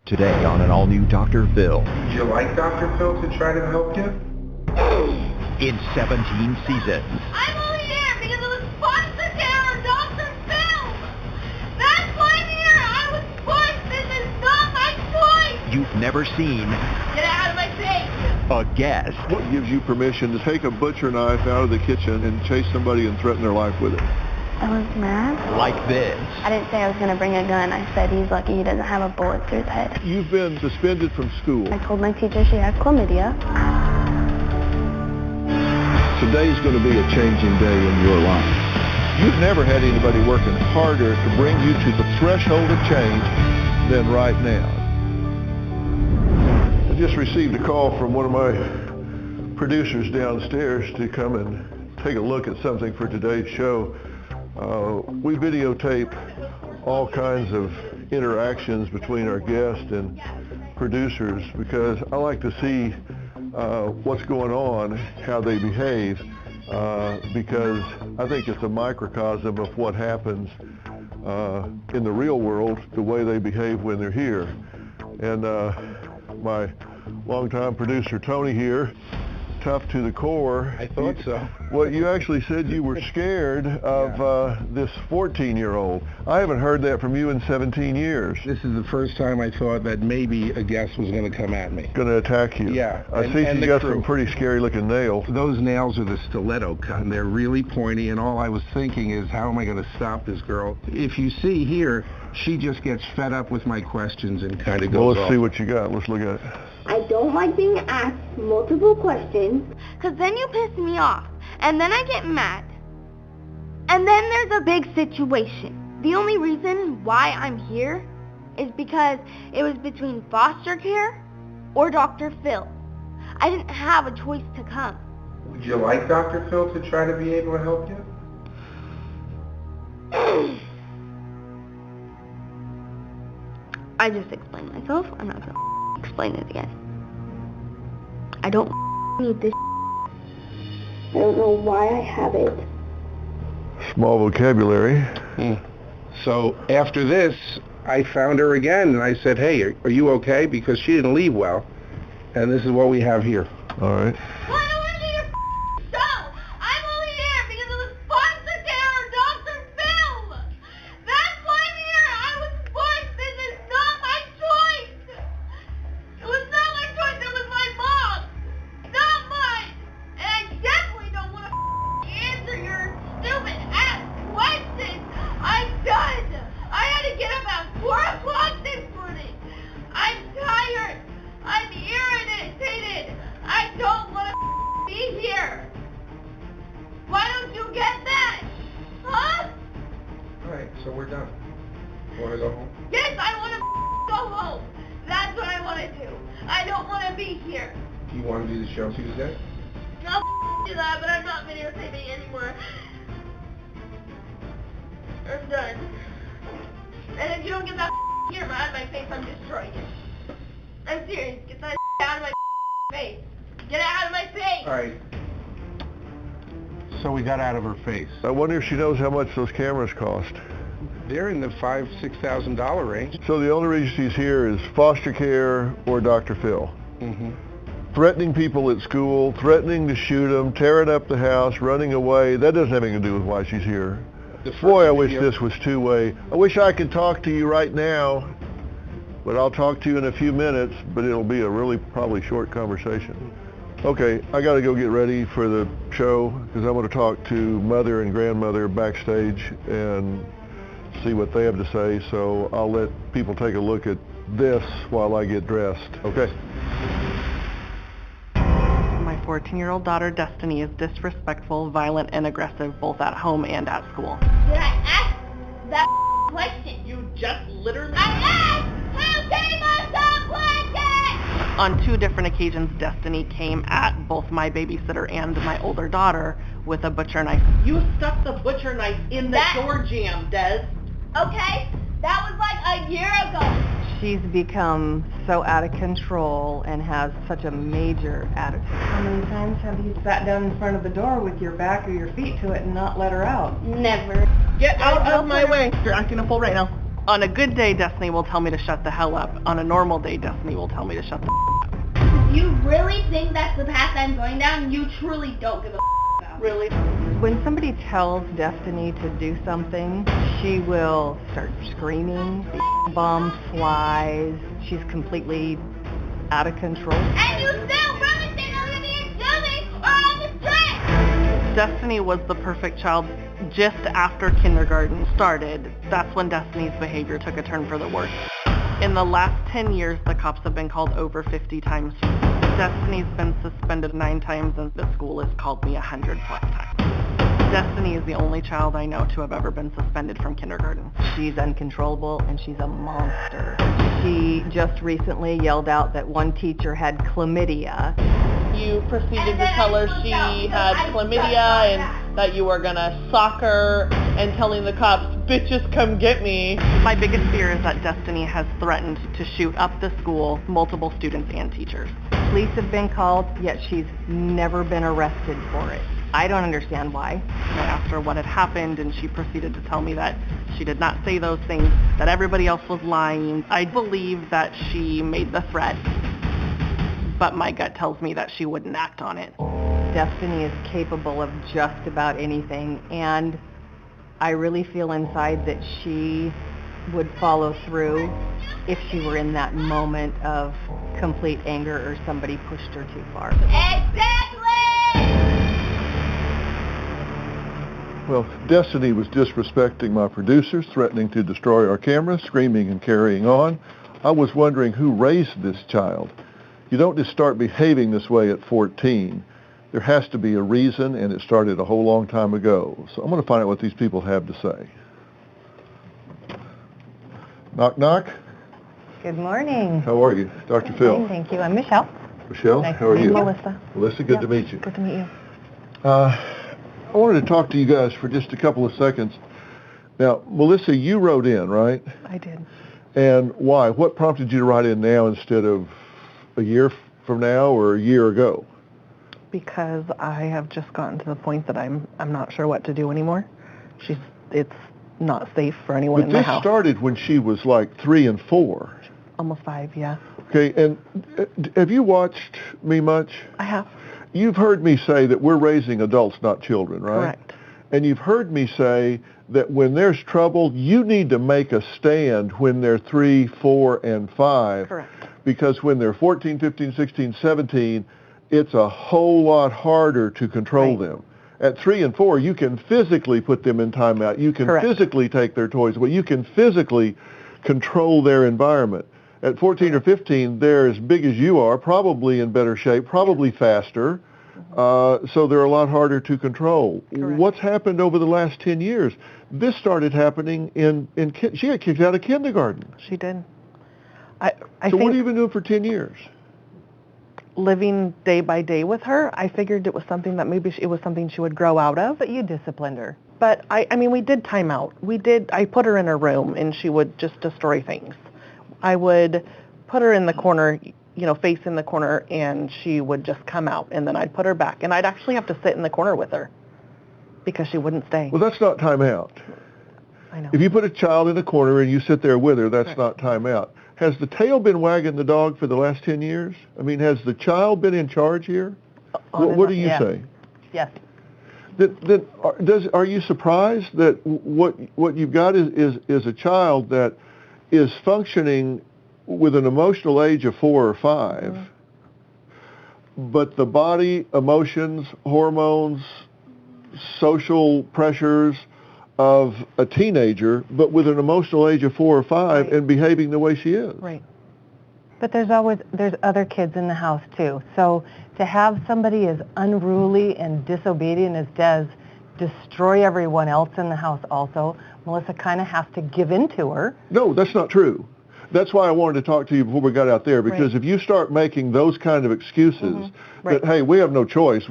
Today on an all-new Dr. Phil. Would you like Dr. Phil to try to help you? In 17 seasons. I'm only here because it was foster care or Dr. Phil! That's why I'm here! I was forced! This is not my choice! You've never seen... Get out of my face! A guest. What gives you permission to take a butcher knife out of the kitchen and chase somebody and threaten their life with it? I was mad. Like this. I didn't say I was going to bring a gun. I said he's lucky he doesn't have a bullet through his head. You've been suspended from school. I told my teacher she had chlamydia. Today's going to be a changing day in your life. You've never had anybody working harder to bring you to the threshold of change than right now. I just received a call from one of my producers downstairs to come and take a look at something for today's show. We videotape all kinds of interactions between our guests and producers because I like to see what's going on, how they behave, because I think it's a microcosm of what happens in the real world, the way they behave when they're here. And my longtime producer Tony here, tough to the core. I thought so. Well, you actually said you were scared of this 14-year-old. I haven't heard that from you in 17 years. This is the first time I thought that maybe a guest was going to come at me. Going to attack you. Yeah. I see you got some pretty scary-looking nails. Those nails are the stiletto cut, and they're really pointy, and all I was thinking is, how am I going to stop this girl? If you see here, she just gets fed up with my questions and kind of goes Well, let's off. see what you got. Let's look at it. I don't like being asked multiple questions. Because then you piss me off, and then I get mad. And then there's a big situation. The only reason why I'm here is because it was between foster care or Dr. Phil. I didn't have a choice to come. Would you like Dr. Phil to try to be able to help you? I just explained myself. I'm not going to explain it again. I don't need this. I don't know why I have it. Small vocabulary. So after this, I found her again, and I said, hey, are you okay? Because she didn't leave well. And this is what we have here. All right. Why do I need your show? I'm only here because it was foster care or Dr. Phil. That's why I'm here. I was forced. This is not my choice. It was not my choice. It was my mom. Not mine. And I definitely don't want to answer your stupid ass questions. I'm done. I had to get up at 4 o'clock this morning. I'm tired. I'm irritated. I don't want to be here. Why don't you get that? Huh? All right, so we're done. You want to go home? Yes, I want to go home. That's what I want to do. I don't want to be here. Do you want to do the show Tuesday? I'll do that, but I'm not videotaping anymore. I'm done. And if you don't get that camera out of my face, I'm destroying it. I'm serious. Get that out of my face. Get it out of my face. All right. So we got out of her face. I wonder if she knows how much those cameras cost. They're in the $5,000-$6,000 range. So the only reason she's here is foster care or Dr. Phil. Mm-hmm. Threatening people at school, threatening to shoot them, tearing up the house, running away. That doesn't have anything to do with why she's here. Boy, I wish this was two-way. I wish I could talk to you right now, but I'll talk to you in a few minutes, but it'll be a really probably short conversation. Okay, I got to go get ready for the show because I want to talk to mother and grandmother backstage and see what they have to say, so I'll let people take a look at this while I get dressed. Okay. My 14-year-old daughter, Destiny, is disrespectful, violent, and aggressive both at home and at school. Did I ask that question? You just literally... I asked! Who gave us that blanket? On 2 different occasions, Destiny came at both my babysitter and my older daughter with a butcher knife. You stuck the butcher knife in the door jamb, Des. Okay, that was like a year ago. She's become so out of control and has such a major attitude. How many times have you sat down in front of the door with your back or your feet to it and not let her out? Never. Get out of my way. You're acting a fool right now. On a good day, Destiny will tell me to shut the hell up. On a normal day, Destiny will tell me to shut the up. You really think that's the path I'm going down? You truly don't give a about it. Really? When somebody tells Destiny to do something, she will start screaming, the bomb flies, she's completely out of control. And you still promise to look at me and kill me or I'll destroy. Destiny was the perfect child just after kindergarten started. That's when Destiny's behavior took a turn for the worse. In the last 10 years, the cops have been called over 50 times. Destiny's been suspended 9 times, and the school has called me 100+ times. Destiny is the only child I know to have ever been suspended from kindergarten. She's uncontrollable and she's a monster. She just recently yelled out that one teacher had chlamydia. You proceeded to tell her she had chlamydia and that you were gonna sock her and telling the cops, bitches come get me. My biggest fear is that Destiny has threatened to shoot up the school, multiple students and teachers. Police have been called, yet she's never been arrested for it. I don't understand why. I asked her what had happened, and she proceeded to tell me that she did not say those things, that everybody else was lying. I believe that she made the threat, but my gut tells me that she wouldn't act on it. Destiny is capable of just about anything, and I really feel inside that she would follow through if she were in that moment of complete anger or somebody pushed her too far. Exactly! Well, Destiny was disrespecting my producers, threatening to destroy our camera, screaming and carrying on. I was wondering who raised this child. You don't just start behaving this way at 14. There has to be a reason, and it started a whole long time ago. So I'm going to find out what these people have to say. Knock, knock. Good morning. How are you? Dr. Phil. Fine, thank you. I'm Michelle. Michelle, Nice how are to meet you? Melissa. Melissa, good to meet you. Good to meet you. I wanted to talk to you guys for just a couple of seconds. Now, Melissa, you wrote in, right? I did. And why? What prompted you to write in now instead of a year from now or a year ago? Because I have just gotten to the point that I'm not sure what to do anymore. It's not safe for anyone in the house. But this started when she was like 3 and 4. Almost 5, yeah. Okay, and have you watched me much? I have. You've heard me say that we're raising adults, not children, right? Correct. And you've heard me say that when there's trouble, you need to make a stand when they're 3, 4, and 5. Correct. Because when they're 14, 15, 16, 17, it's a whole lot harder to control them. At 3 and 4, you can physically put them in timeout. You can physically take their toys away. You can physically control their environment. At 14 or 15, they're as big as you are, probably in better shape, probably faster, so they're a lot harder to control. Correct. What's happened over the last 10 years? This started happening she got kicked out of kindergarten. She did. So what have you been doing for 10 years? Living day by day with her, I figured it was something that maybe it was something she would grow out of. But you disciplined her. But I mean, we did time out. I put her in her room, and she would just destroy things. I would put her in the corner, face in the corner, and she would just come out, and then I'd put her back. And I'd actually have to sit in the corner with her because she wouldn't stay. Well, that's not time out. I know. If you put a child in a corner and you sit there with her, that's not time out. Has the tail been wagging the dog for the last 10 years? I mean, has the child been in charge here? What do you say? Yes. Are you surprised that what you've got is a child that is functioning with an emotional age of 4 or 5, but the body, emotions, hormones, social pressures of a teenager, but with an emotional age of 4 or 5 and behaving the way she is? Right. But there's other kids in the house too. So to have somebody as unruly and disobedient as Des destroy everyone else in the house also, Melissa kind of has to give in to her. No, that's not true. That's why I wanted to talk to you before we got out there, because if you start making those kind of excuses that, hey, we have no choice,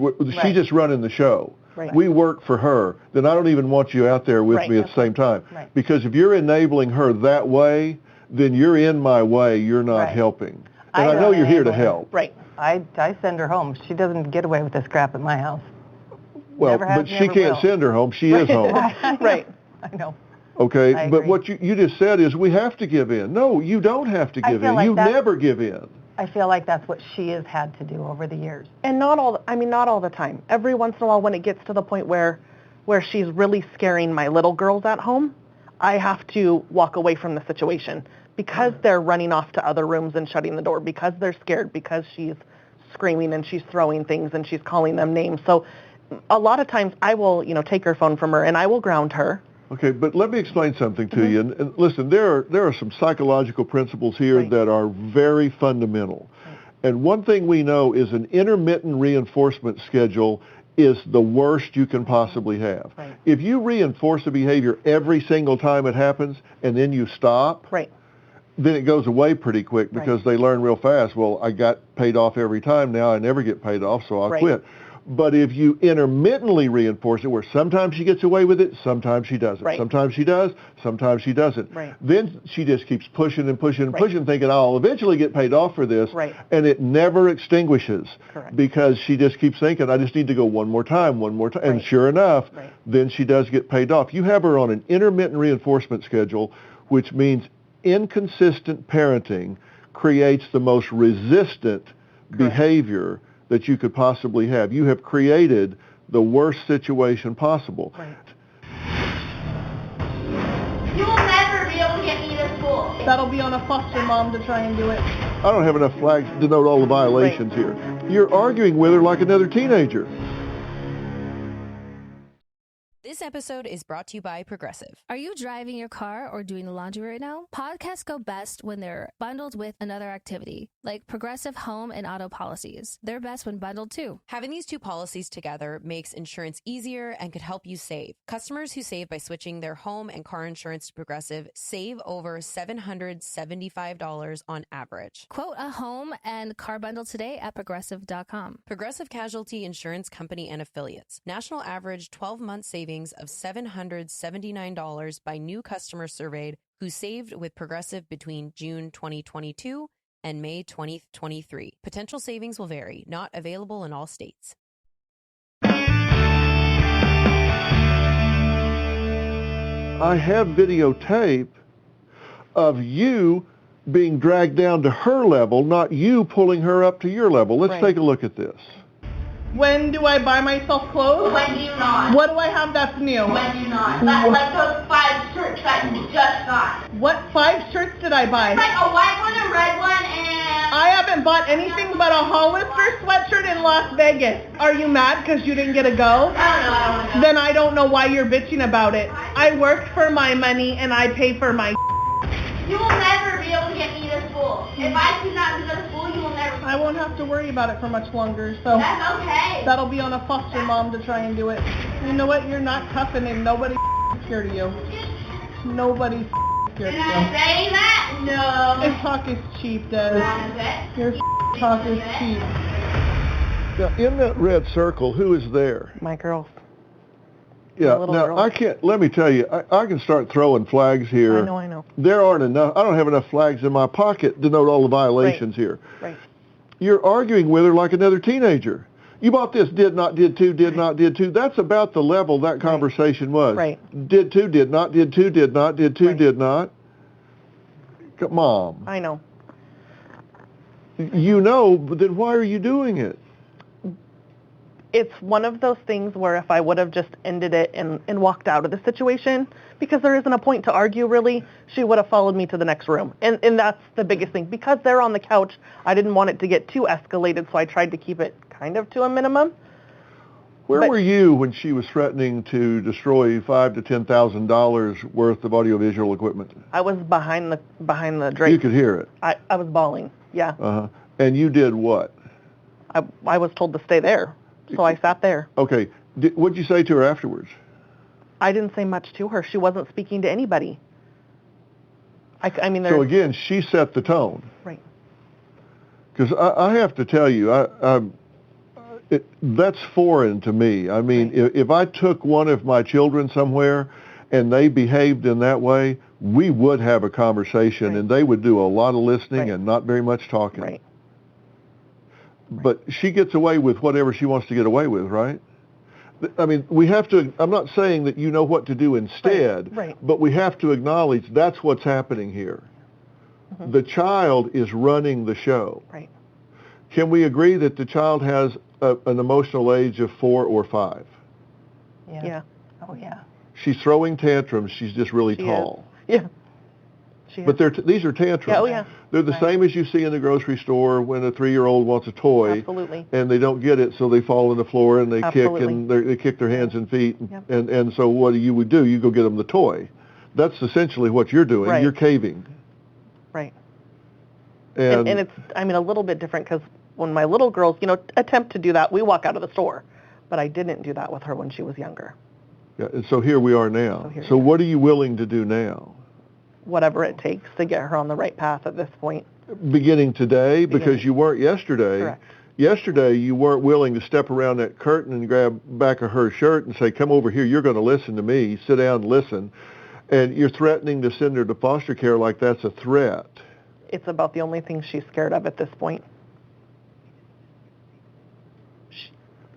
she's just running the show. Right. We work for her, then I don't even want you out there with me at the same time. Right. Because if you're enabling her that way, then you're in my way, you're not helping. And I know you're here to help. Right. I send her home. She doesn't get away with this crap at my house. Well, Never has, but she never can't will. send her home. She is home. Right. I know. Okay, I but agree. what you just said is we have to give in. No, you don't have to I give feel in. like You that's- never give in. I feel like that's what she has had to do over the years. And not all the time. Every once in a while when it gets to the point where she's really scaring my little girls at home, I have to walk away from the situation because they're running off to other rooms and shutting the door, because they're scared, because she's screaming and she's throwing things and she's calling them names. So a lot of times I will, take her phone from her and I will ground her. Okay, but let me explain something to you. And listen, there are some psychological principles here that are very fundamental. And one thing we know is an intermittent reinforcement schedule is the worst you can possibly have. Right. If you reinforce a behavior every single time it happens and then you stop, then it goes away pretty quick because they learn real fast, well, I got paid off every time, now I never get paid off, so I'll quit. But if you intermittently reinforce it, where sometimes she gets away with it, sometimes she doesn't. Sometimes she does, sometimes she doesn't. Then she just keeps pushing and pushing and pushing, thinking, I'll eventually get paid off for this. And it never extinguishes because she just keeps thinking, I just need to go one more time. And sure enough, then she does get paid off. You have her on an intermittent reinforcement schedule, which means inconsistent parenting creates the most resistant behavior that you could possibly have. You have created the worst situation possible. You will never be able to get me to school. That'll be on a foster mom to try and do it. I don't have enough flags to note all the violations here. You're arguing with her like another teenager. This episode is brought to you by Progressive. Are you driving your car or doing the laundry right now? Podcasts go best when they're bundled with another activity, like Progressive home and auto policies. They're best when bundled too. Having these two policies together makes insurance easier and could help you save. Customers who save by switching their home and car insurance to Progressive save over $775 on average. Quote a home and car bundle today at Progressive.com. Progressive Casualty Insurance Company and Affiliates. National average 12-month savings of $779 by new customers surveyed who saved with Progressive between June 2022 and May 2023. Potential savings will vary, not available in all states. I have videotape of you being dragged down to her level, not you pulling her up to your level. Let's take a look at this. When do I buy myself clothes? When do you not? What do I have that's new? When do you not? Like those 5 shirts that you just got. What 5 shirts did I buy? Like a white one, a red one, and... I haven't bought anything but a Hollister sweatshirt in Las Vegas. Are you mad because you didn't get a go? I don't know. Then I don't know why you're bitching about it. I work for my money and I pay for my... You will never be able to get me to school. If I choose not to go to school, you will never... I won't have to worry about it for much longer, so... That's okay. That'll be on a foster mom to try and do it. You know what? You're not cuffing and nobody's scared of you. Nobody's scared of you. Did I say that? No. This talk is cheap, Des. Your talk is cheap. Now, in that red circle, who is there? My girls. Yeah, now I can't, let me tell you, I can start throwing flags here. I know. There aren't enough, I don't have enough flags in my pocket to note all the violations here. Right. You're arguing with her like another teenager. You bought this, did not, did to, did not, did to. That's about the level that conversation was. Right. Did to, did not, did to, did not, did to, did not. Mom. I know. You know, but then why are you doing it? It's one of those things where if I would have just ended it and walked out of the situation, because there isn't a point to argue really, she would have followed me to the next room. And that's the biggest thing. Because they're on the couch, I didn't want it to get too escalated, so I tried to keep it kind of to a minimum. Where were you when she was threatening to destroy $5,000 to $10,000 worth of audiovisual equipment? I was behind the drapes. You could hear it. I was bawling, yeah. Uh-huh. And you did what? I was told to stay there. So I sat there. Okay. What'd you say to her afterwards? I didn't say much to her. She wasn't speaking to anybody. I mean, so again, she set the tone. Right. Because I have to tell you, that's foreign to me. I mean, if I took one of my children somewhere and they behaved in that way, we would have a conversation and they would do a lot of listening and not very much talking. But she gets away with whatever she wants to get away with, right? I mean, we have to, I'm not saying that you know what to do instead, Right. but we have to acknowledge that's what's happening here. Mm-hmm. The child is running the show. Right. Can we agree that the child has an emotional age of 4 or 5? Yeah. Oh, yeah. She's throwing tantrums. She's just really She tall. is. Yeah. But these are tantrums. Yeah, oh, yeah. They're the same as you see in the grocery store when a 3-year-old wants a toy. Absolutely. And they don't get it, so they fall on the floor and they Absolutely. kick and they kick their hands and feet. Yep. And so what you would do, you go get them the toy. That's essentially what you're doing. Right. You're caving. Right. And it's, I mean, a little bit different because when my little girls, attempt to do that, we walk out of the store. But I didn't do that with her when she was younger. Yeah, and so here we are now. So what are you willing to do now? Whatever it takes to get her on the right path at this point. Beginning today, because you weren't yesterday. Correct. Yesterday, you weren't willing to step around that curtain and grab back of her shirt and say, come over here, you're going to listen to me, sit down and listen. And you're threatening to send her to foster care like that's a threat. It's about the only thing she's scared of at this point.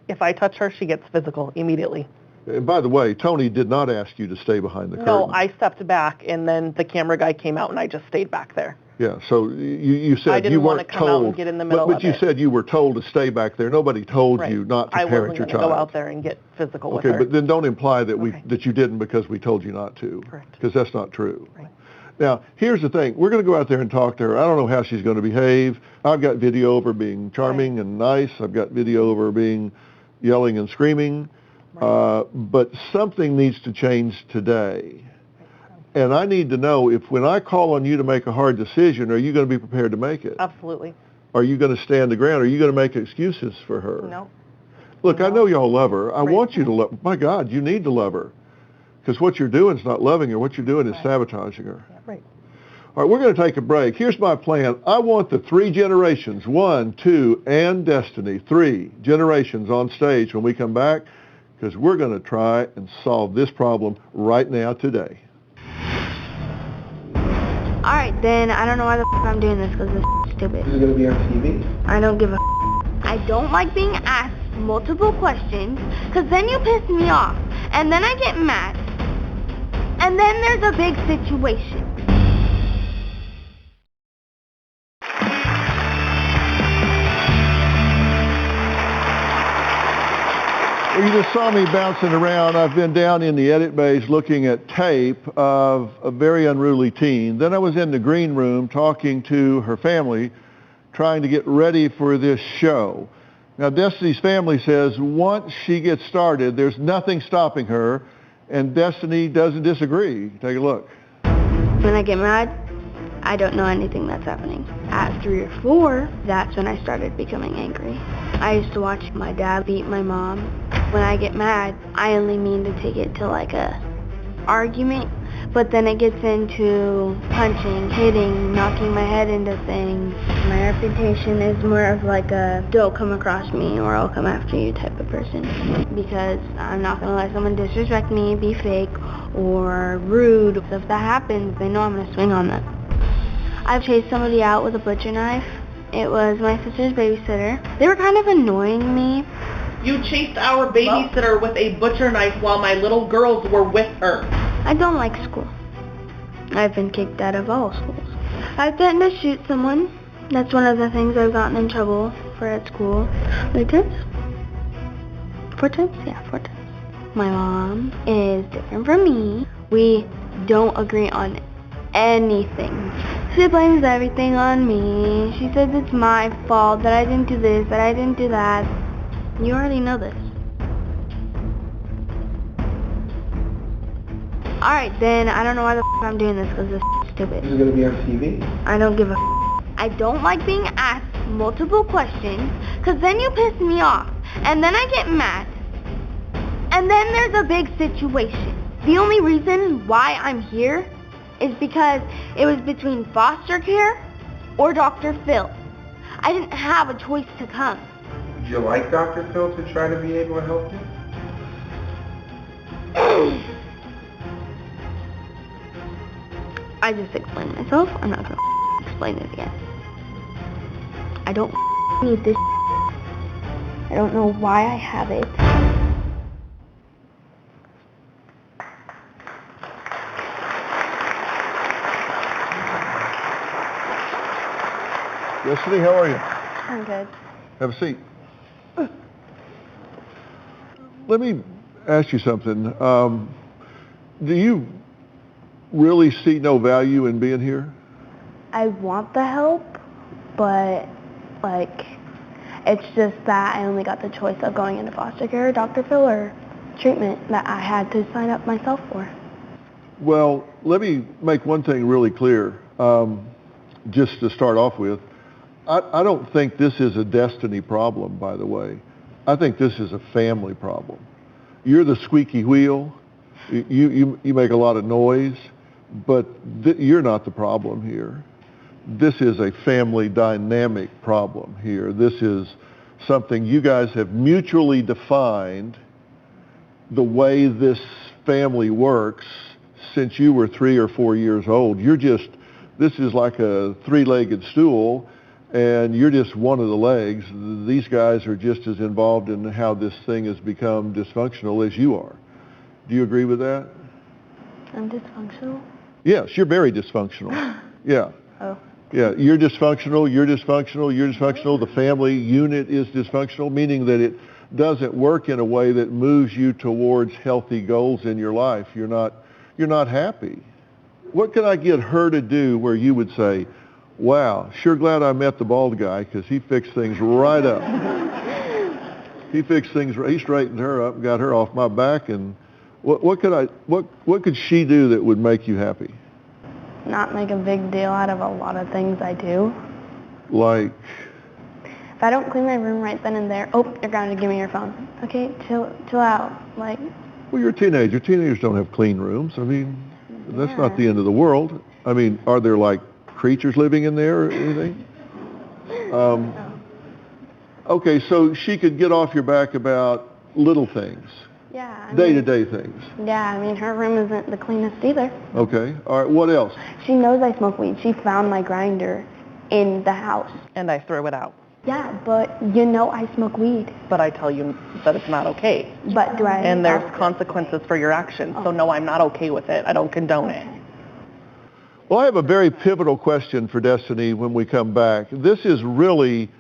If I touch her, she gets physical immediately. And by the way, Tony did not ask you to stay behind the curtain. No, I stepped back, and then the camera guy came out, and I just stayed back there. Yeah, so you said I didn't you want weren't to come told. out and get in the middle but of you it. said you were told to stay back there. Nobody told Right. you not to I parent wasn't your going to child. go out there and get physical with Okay, her. but then don't imply that Okay. that you didn't because we told you not to. Correct. Because that's not true. Right. Now, here's the thing. We're going to go out there and talk to her. I don't know how she's going to behave. I've got video of her being charming and nice. I've got video of her being yelling and screaming. But something needs to change today. And I need to know if when I call on you to make a hard decision, are you going to be prepared to make it? Absolutely. Are you going to stand the ground? Are you going to make excuses for her? No. Look, I know y'all love her. I Right. want you to love. My God, you need to love her. Because what you're doing is not loving her. What you're doing is sabotaging her. Right. All right, we're going to take a break. Here's my plan. I want the 3 generations, 1, 2, and Destiny, 3 generations on stage when we come back, because we're going to try and solve this problem right now today. Alright, then I don't know why the I'm doing this because it's stupid. Is it going to be on TV? I don't give a I don't like being asked multiple questions because then you piss me off. And then I get mad. And then there's a big situation. Well, you just saw me bouncing around. I've been down in the edit bays looking at tape of a very unruly teen. Then I was in the green room talking to her family, trying to get ready for this show. Now, Destiny's family says once she gets started, there's nothing stopping her, and Destiny doesn't disagree. Take a look. When I get mad, I don't know anything that's happening. At 3 or 4, that's when I started becoming angry. I used to watch my dad beat my mom. When I get mad, I only mean to take it to like a argument, but then it gets into punching, hitting, knocking my head into things. My reputation is more of like a don't come across me or I'll come after you type of person, because I'm not going to let someone disrespect me, be fake, or rude. So if that happens, they know I'm going to swing on them. I've chased somebody out with a butcher knife. It was my sister's babysitter. They were kind of annoying me. You chased our babysitter with a butcher knife while my little girls were with her. I don't like school. I've been kicked out of all schools. I've threatened to shoot someone. That's one of the things I've gotten in trouble for at school. 3 times? 4 times? Yeah, 4 times. My mom is different from me. We don't agree on anything. She blames everything on me. She says it's my fault that I didn't do this, that I didn't do that. You already know this. Alright, then I don't know why the I'm doing this because it's stupid. Is it going to be on TV? I don't give a I don't like being asked multiple questions because then you piss me off. And then I get mad. And then there's a big situation. The only reason why I'm here is because it was between foster care or Dr. Phil. I didn't have a choice to come. Would you like Dr. Phil to try to be able to help you? I just explained myself. I'm not going to explain it again. I don't need this. I don't know why I have it. Destiny, how are you? I'm good. Have a seat. Let me ask you something. Do you really see no value in being here? I want the help, but, like, it's just that I only got the choice of going into foster care, Dr. Phil, or treatment that I had to sign up myself for. Well, let me make one thing really clear, just to start off with. I don't think this is a Destiny problem, by the way. I think this is a family problem. You're the squeaky wheel. You make a lot of noise, but you're not the problem here. This is a family dynamic problem here. This is something you guys have mutually defined the way this family works since you were 3 or 4 years old. This is like a three-legged stool, and you're just one of the legs. These guys are just as involved in how this thing has become dysfunctional as you are. Do you agree with that? I'm dysfunctional? Yes, you're very dysfunctional. Yeah. Oh. Yeah, you're dysfunctional, you're dysfunctional, you're dysfunctional. The family unit is dysfunctional, meaning that it doesn't work in a way that moves you towards healthy goals in your life. You're not happy. What can I get her to do where you would say, wow, sure glad I met the bald guy because he fixed things right up. He straightened her up and got her off my back. And what could she do that would make you happy? Not make a big deal out of a lot of things I do. Like? If I don't clean my room right then and there, oh, you're going to give me your phone. Okay, chill out. Like. Well, you're a teenager. Teenagers don't have clean rooms. I mean, that's not the end of the world. I mean, are there like creatures living in there or anything? Okay, so she could get off your back about little things. Yeah. Day-to-day things. Yeah, I mean, her room isn't the cleanest either. Okay. All right, what else? She knows I smoke weed. She found my grinder in the house. And I threw it out. Yeah, but you know I smoke weed. But I tell you that it's not okay. But do I? And there's consequences for your actions. So no, I'm not okay with it. I don't condone it. Well, I have a very pivotal question for Destiny when we come back. This is really,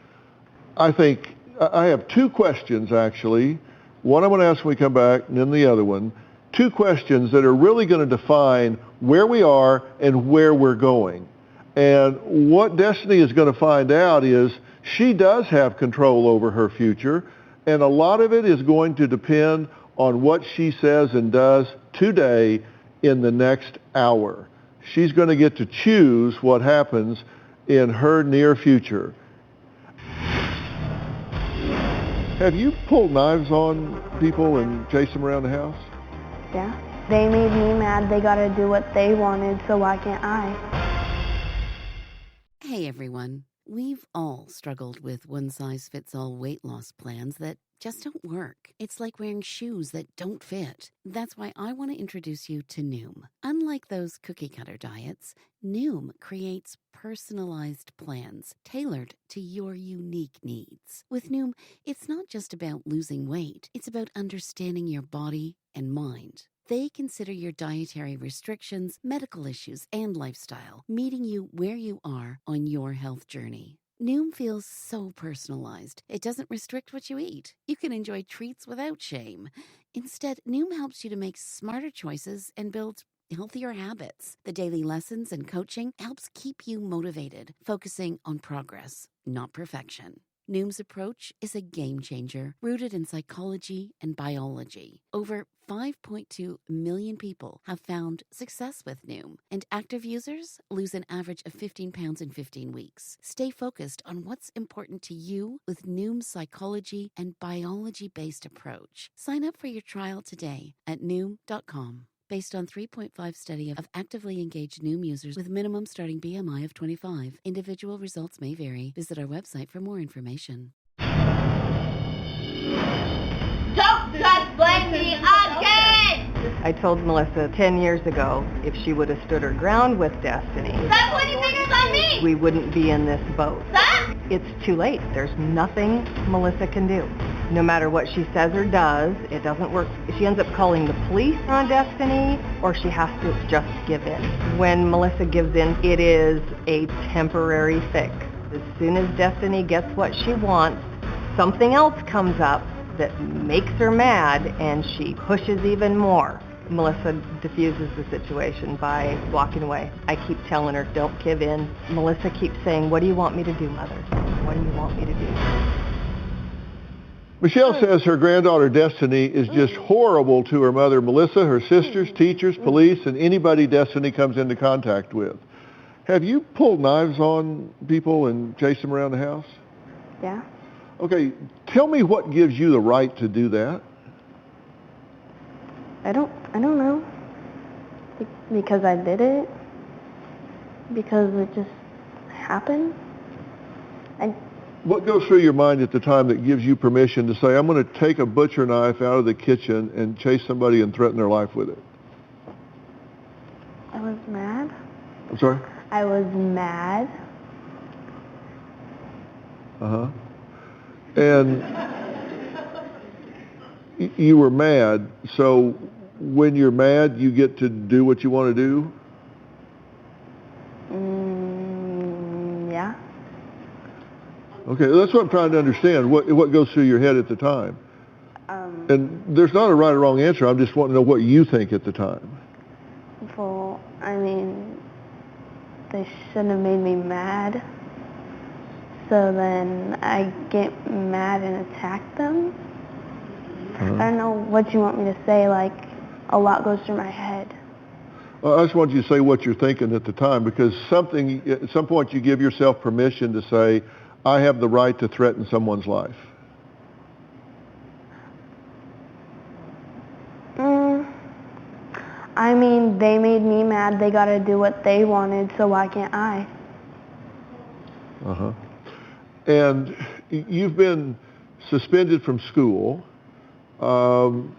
I think, I have 2 questions actually. One I'm going to ask when we come back, and then the other one. 2 questions that are really going to define where we are and where we're going. And what Destiny is going to find out is she does have control over her future, and a lot of it is going to depend on what she says and does today in the next hour. She's going to get to choose what happens in her near future. Have you pulled knives on people and chased them around the house? Yeah. They made me mad. They got to do what they wanted, so why can't I? Hey, everyone. We've all struggled with one-size-fits-all weight loss plans that just don't work. It's like wearing shoes that don't fit. That's why I want to introduce you to Noom. Unlike those cookie-cutter diets, Noom creates personalized plans tailored to your unique needs. With Noom, it's not just about losing weight. It's about understanding your body and mind. They consider your dietary restrictions, medical issues, and lifestyle, meeting you where you are on your health journey. Noom feels so personalized. It doesn't restrict what you eat. You can enjoy treats without shame. Instead, Noom helps you to make smarter choices and build healthier habits. The daily lessons and coaching helps keep you motivated, focusing on progress, not perfection. Noom's approach is a game changer, rooted in psychology and biology. Over 5.2 million people have found success with Noom, and active users lose an average of 15 pounds in 15 weeks. Stay focused on what's important to you with Noom's psychology and biology-based approach. Sign up for your trial today at Noom.com. Based on 3.5 study of actively engaged Noom users with minimum starting BMI of 25. Individual results may vary. Visit our website for more information. Don't just blame me again! I told Melissa 10 years ago if she would have stood her ground with Destiny, Stop pointing fingers on me! we wouldn't be in this boat. Stop! It's too late. There's nothing Melissa can do. No matter what she says or does, it doesn't work. She ends up calling the police on Destiny, or she has to just give in. When Melissa gives in, it is a temporary fix. As soon as Destiny gets what she wants, something else comes up that makes her mad, and she pushes even more. Melissa diffuses the situation by walking away. I keep telling her, don't give in. Melissa keeps saying, what do you want me to do, Mother? What do you want me to do? Michelle says her granddaughter Destiny is just horrible to her mother Melissa, her sisters, teachers, police, and anybody Destiny comes into contact with. Have you pulled knives on people and chased them around the house? Yeah. Okay, tell me what gives you the right to do that? I don't know. Because I did it. Because it just happened. What goes through your mind at the time that gives you permission to say, I'm going to take a butcher knife out of the kitchen and chase somebody and threaten their life with it? I was mad. I'm sorry? I was mad. Uh-huh. And you were mad, so when you're mad, you get to do what you want to do? Yeah. Okay, that's what I'm trying to understand. What goes through your head at the time? And there's not a right or wrong answer. I'm just wanting to know what you think at the time. Well, I mean, they shouldn't have made me mad. So then I get mad and attack them. I don't know what you want me to say. Like, a lot goes through my head. Well, I just want you to say what you're thinking at the time, because at some point you give yourself permission to say, I have the right to threaten someone's life. I mean, they made me mad. They got to do what they wanted, so why can't I? Uh-huh. And you've been suspended from school. On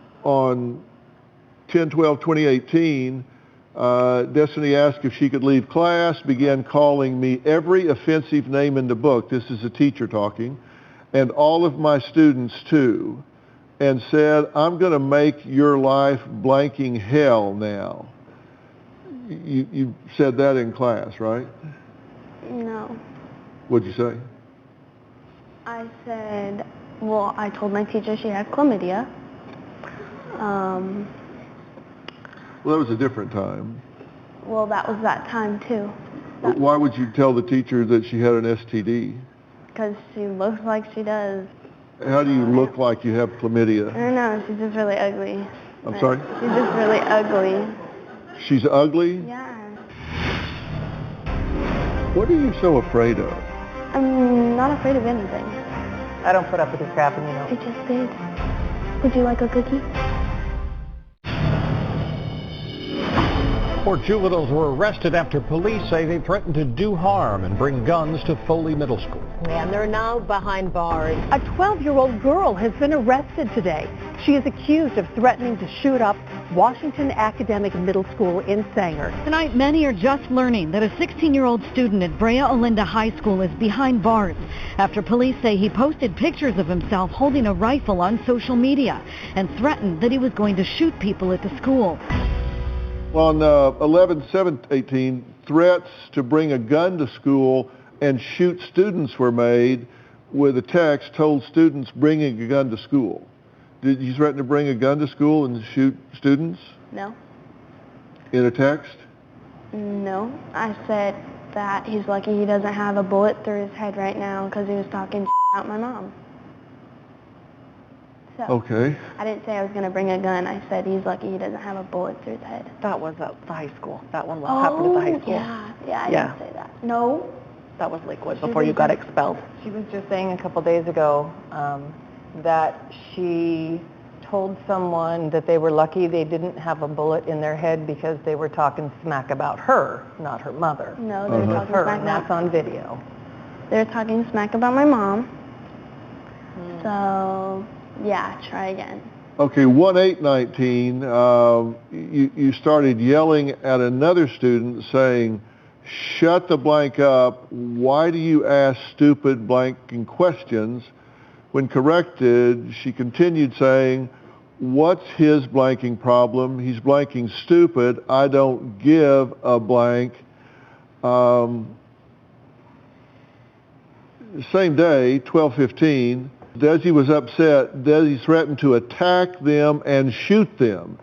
10/12/2018, Destiny asked if she could leave class, began calling me every offensive name in the book. This is a teacher talking. And all of my students too. And said, I'm going to make your life blanking hell now. You said that in class, right? No. What'd you say? I said, well, I told my teacher she had chlamydia. Well, that was a different time. Well, that was that time too. Why would you tell the teacher that she had an STD? Because she looks like she does. How do you look like you have chlamydia? I don't know, she's just really ugly. I'm sorry? She's just really ugly. She's ugly? Yeah. What are you so afraid of? I'm not afraid of anything. I don't put up with this crap, and you know. I just did. Would you like a cookie? 4 juveniles were arrested after police say they threatened to do harm and bring guns to Foley Middle School. And they're now behind bars. A 12-year-old girl has been arrested today. She is accused of threatening to shoot up Washington Academic Middle School in Sanger. Tonight, many are just learning that a 16-year-old student at Brea Olinda High School is behind bars after police say he posted pictures of himself holding a rifle on social media and threatened that he was going to shoot people at the school. On 11/7/18, threats to bring a gun to school and shoot students were made with a text told students bringing a gun to school. Did you threaten to bring a gun to school and shoot students? No. In a text? No. I said that he's lucky he doesn't have a bullet through his head right now because he was talking about my mom. So, okay. I didn't say I was going to bring a gun. I said he's lucky he doesn't have a bullet through his head. That was at the high school. That one happened at the high school. Yeah, I didn't say that. No. That was Lakewood before you got expelled. She was just saying a couple days ago that she told someone that they were lucky they didn't have a bullet in their head because they were talking smack about her, not her mother. No, they were talking her, smack and that's on video. They were talking smack about my mom. So, yeah, try again. Okay, 1/8/19, you started yelling at another student saying, shut the blank up, why do you ask stupid blanking questions? When corrected, she continued saying, what's his blanking problem? He's blanking stupid, I don't give a blank. Same day, 12:15, Desi was upset. Desi threatened to attack them and shoot them.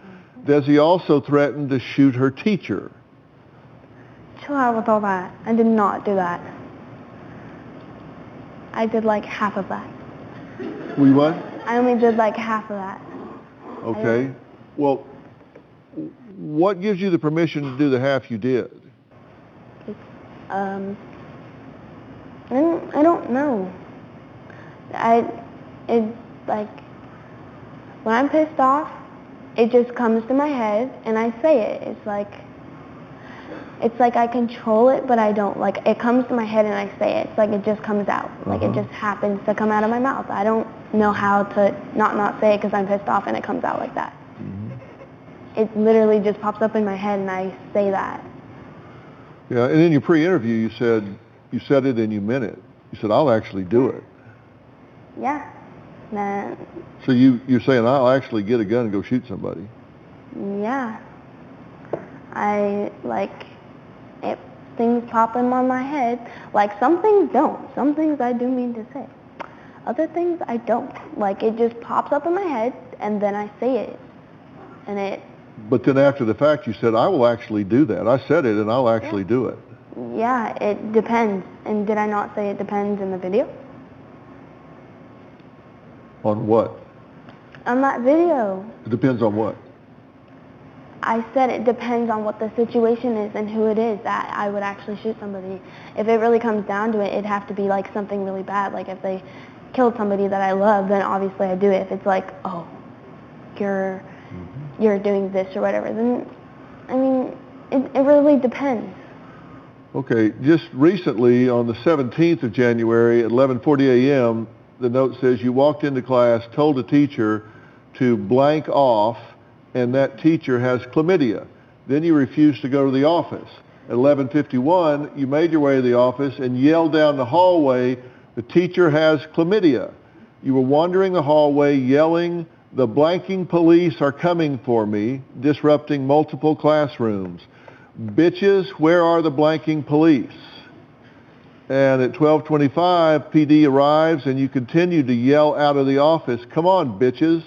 Desi also threatened to shoot her teacher. Chill out with all that. I did not do that. I did like half of that. We what? I only did like half of that. Okay. Well, what gives you the permission to do the half you did? I don't know. When I'm pissed off, it just comes to my head and I say it. It's like I control it, but I don't. Like, it comes to my head and I say it. It's like it just comes out. Like, it just happens to come out of my mouth. I don't know how to not say it because I'm pissed off and it comes out like that. It literally just pops up in my head and I say that. Yeah, and in your pre-interview you said it and you meant it. You said, I'll actually do it. Yeah. Nah. So you're saying, I'll actually get a gun and go shoot somebody? Yeah. Things pop in my head. Like, some things don't. Some things I do mean to say. Other things I don't. Like, it just pops up in my head and then I say it. And it... But then after the fact you said, I will actually do that. I said it and I'll actually do it. Yeah, it depends. And did I not say it depends in the video? On what? On that video. It depends on what? I said it depends on what the situation is and who it is that I would actually shoot somebody. If it really comes down to it, it'd have to be like something really bad. Like, if they killed somebody that I love, then obviously I do it. If it's like, oh, you're doing this or whatever, then, I mean, it really depends. Okay, just recently on the 17th of January at 11:40 a.m., the note says you walked into class, told a teacher to blank off, and that teacher has chlamydia. Then you refused to go to the office. At 11:51, you made your way to the office and yelled down the hallway, the teacher has chlamydia. You were wandering the hallway yelling, the blanking police are coming for me, disrupting multiple classrooms. Bitches, where are the blanking police? And at 12:25, PD arrives and you continue to yell out of the office, come on, bitches.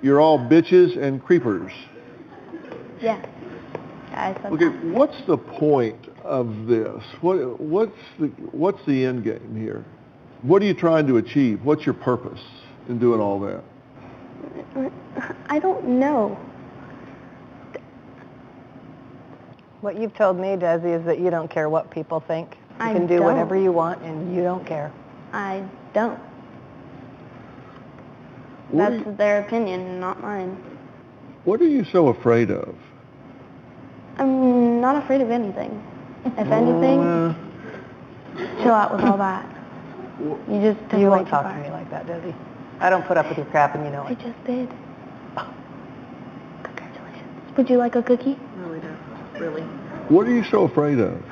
You're all bitches and creepers. Yeah. I said Okay, that. what's the point of this? What's the end game here? What are you trying to achieve? What's your purpose in doing all that? I don't know. What you've told me, Desi, is that you don't care what people think. You I can do don't. whatever you want and you don't care. I don't. That's their opinion, not mine. What are you so afraid of? I'm not afraid of anything. If anything, chill out with all that. You just took You it way won't too talk far. to me like that, Desi. I don't put up with your crap and you know I it. just did. Oh. Congratulations. Would you like a cookie? Really do. Really. What are you so afraid of?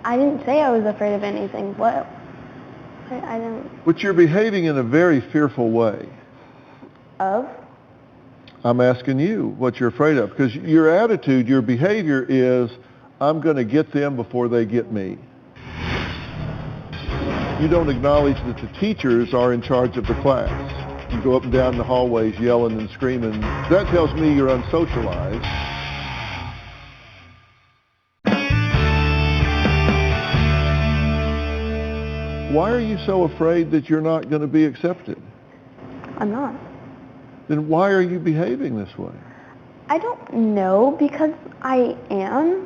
I didn't say I was afraid of anything. What? I didn't. But you're behaving in a very fearful way. Of? I'm asking you what you're afraid of, because your attitude, your behavior is, I'm going to get them before they get me. You don't acknowledge that the teachers are in charge of the class. You go up and down the hallways yelling and screaming. That tells me you're unsocialized. Why are you so afraid that you're not going to be accepted? I'm not. Then why are you behaving this way? I don't know, because I am.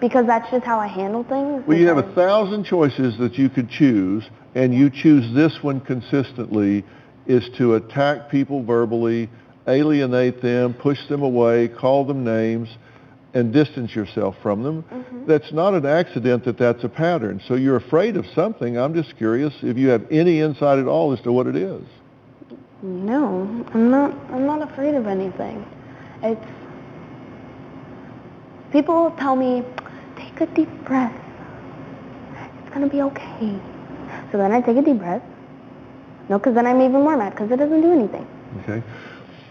Because that's just how I handle things. Well, you have 1,000 choices that you could choose, and you choose this one consistently, is to attack people verbally, alienate them, push them away, call them names, and distance yourself from them. That's not an accident that that's a pattern. So you're afraid of something. I'm just curious if you have any insight at all as to what it is. No, I'm not afraid of anything. It's... People tell me, take a deep breath. It's going to be okay. So then I take a deep breath. No, because then I'm even more mad, because it doesn't do anything. Okay.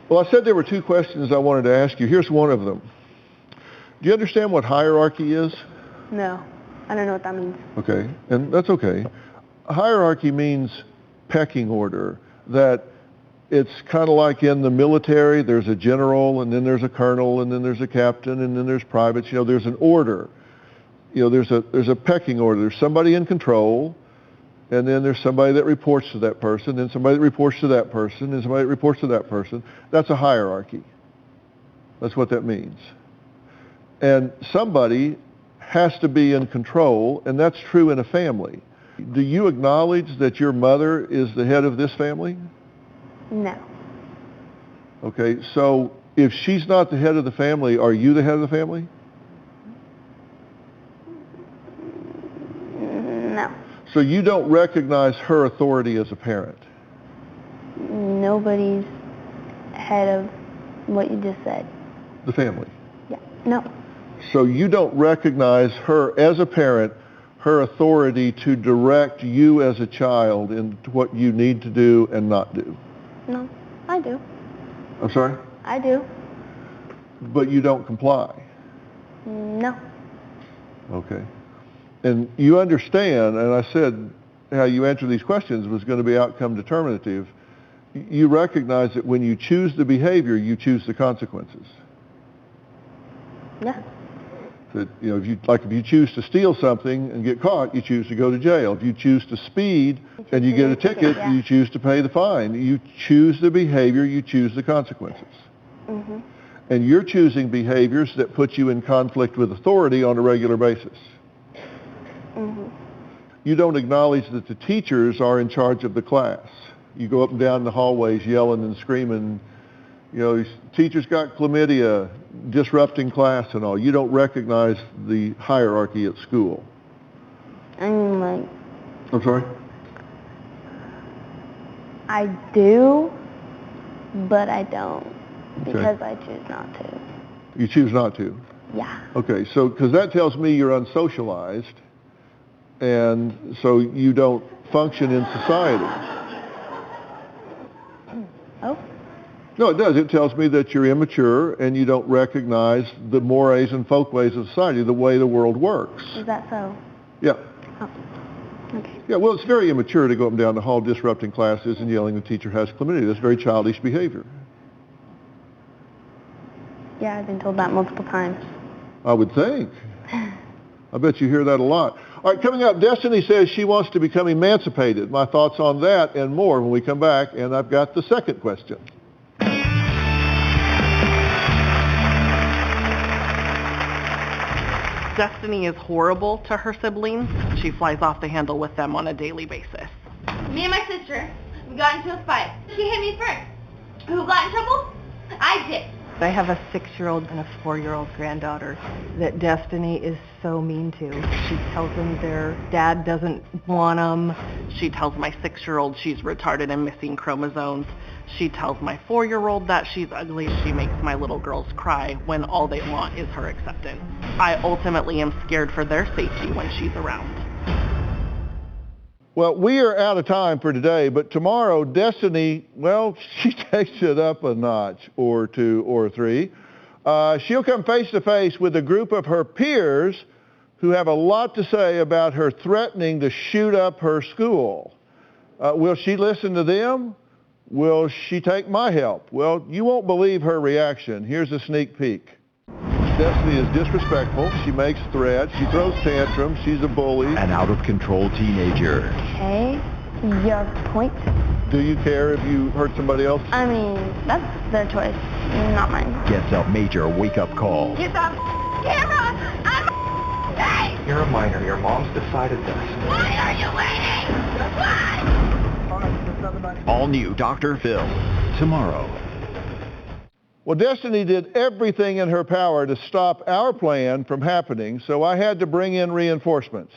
Well, I said there were two questions I wanted to ask you. Here's one of them. Do you understand what hierarchy is? No. I don't know what that means. Okay, and that's okay. Hierarchy means pecking order, that it's kind of like in the military, there's a general, and then there's a colonel, and then there's a captain, and then there's privates. You know, there's an order. You know, there's a pecking order. There's somebody in control, and then there's somebody that reports to that person, and somebody that reports to that person, and somebody that reports to that person. That's a hierarchy. That's what that means. And somebody has to be in control, and that's true in a family. Do you acknowledge that your mother is the head of this family? No. Okay, so if she's not the head of the family, are you the head of the family? No. So you don't recognize her authority as a parent? Nobody's head of what you just said. The family? Yeah. No. So you don't recognize her as a parent, her authority to direct you as a child in what you need to do and not do? No, I do. I'm sorry? I do. But you don't comply? No. Okay. And you understand, and I said how you answer these questions was going to be outcome determinative. You recognize that when you choose the behavior, you choose the consequences. Yeah. That, you know, if you choose to steal something and get caught, you choose to go to jail. If you choose to speed and you get a ticket, yeah. you choose to pay the fine. You choose the behavior, you choose the consequences. Mm-hmm. And you're choosing behaviors that put you in conflict with authority on a regular basis. Mm-hmm. You don't acknowledge that the teachers are in charge of the class. You go up and down the hallways yelling and screaming, you know, teachers got chlamydia, disrupting class and all. You don't recognize the hierarchy at school. I'm like... I'm sorry? I do, but I don't, Okay. because I choose not to. You choose not to? Yeah. Okay, so, because that tells me you're unsocialized, and so you don't function in society. Oh? No, it does. It tells me that you're immature and you don't recognize the mores and folkways of society, the way the world works. Is that so? Yeah. Oh. Okay. Yeah, well, it's very immature to go up and down the hall disrupting classes and yelling the teacher has chlamydia. That's very childish behavior. Yeah, I've been told that multiple times. I would think. I bet you hear that a lot. All right, coming up, Destiny says she wants to become emancipated. My thoughts on that and more when we come back, and I've got the second question. Destiny is horrible to her siblings. She flies off the handle with them on a daily basis. Me and my sister, we got into a fight. She hit me first. Who got in trouble? I did. I have a 6-year-old and a 4-year-old granddaughter that Destiny is so mean to. She tells them their dad doesn't want them. She tells my 6-year-old she's retarded and missing chromosomes. She tells my 4-year-old that she's ugly. She makes my little girls cry when all they want is her acceptance. I ultimately am scared for their safety when she's around. Well, we are out of time for today, but tomorrow, Destiny, well, she takes it up a notch or two or three. She'll come face to face with a group of her peers who have a lot to say about her threatening to shoot up her school. Will she listen to them? Will she take my help? Well, you won't believe her reaction. Here's a sneak peek. Destiny is disrespectful. She makes threats. She throws tantrums. She's a bully. An out-of-control teenager. Okay, your point? Do you care if you hurt somebody else? I mean, that's their choice, not mine. Gets a major wake-up call. Get the camera! I'm safe! You're a minor. Your mom's decided this. Why are you waiting? Why? All new Dr. Phil. Tomorrow. Well, Destiny did everything in her power to stop our plan from happening, so I had to bring in reinforcements.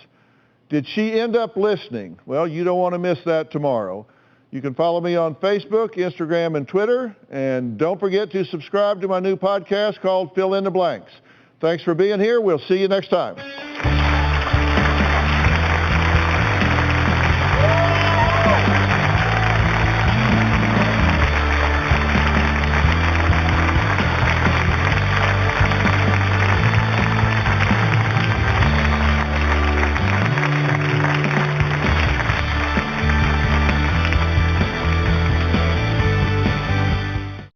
Did she end up listening? Well, you don't want to miss that tomorrow. You can follow me on Facebook, Instagram, and Twitter, and don't forget to subscribe to my new podcast called Fill in the Blanks. Thanks for being here. We'll see you next time.